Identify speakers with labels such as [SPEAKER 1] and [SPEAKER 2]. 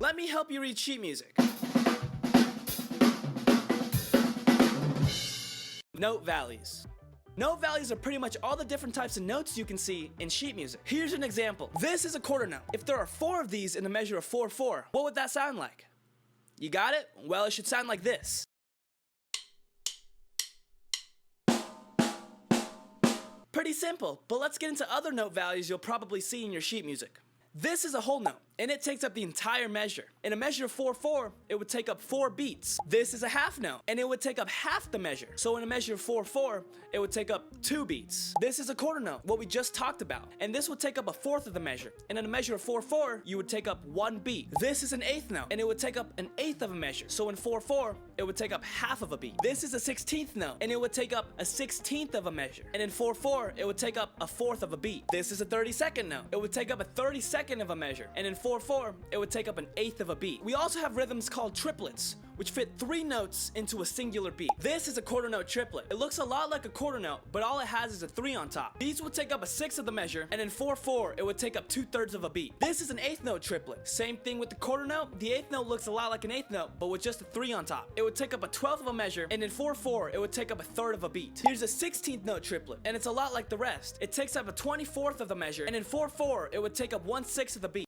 [SPEAKER 1] Let me help you read sheet music. Note values. Note values are pretty much all the different types of notes you can see in sheet music. Here's an example. This is a quarter note. If there are 4 of these in a measure of 4/4, what would that sound like? You got it? Well, it should sound like this. Pretty simple, but let's get into other note values you'll probably see in your sheet music. This is a whole note, and it takes up the entire measure. In a measure of 4/4, it would take up 4 beats. This is a half note, and it would take up half the measure. So in a measure of 4/4, it would take up 2 beats. This is a quarter note, what we just talked about, and this would take up a fourth of the measure. And in a measure of 4/4, you would take up 1 beat. This is an eighth note, and it would take up an eighth of a measure. So in 4/4, it would take up half of a beat. This is a 16th note, and it would take up a 16th of a measure. And in 4/4, it would take up a fourth of a beat. This is a 32nd note. It would take up a 32nd of a measure. And in 4/4, it would take up an eighth of a beat. We also have rhythms called triplets, which fit 3 notes into a singular beat. This is a quarter note triplet. It looks a lot like a quarter note, but all it has is a 3 on top. These would take up a sixth of the measure, and in 4/4, it would take up 2/3 of a beat. This is an eighth note triplet. Same thing with the quarter note. The eighth note looks a lot like an eighth note, but with just a 3 on top. It would take up a 12th of a measure, and in 4/4, it would take up a third of a beat. Here's a 16th note triplet, and it's a lot like the rest. It takes up a 24th of the measure, and in 4/4, it would take up 1/6 of the beat.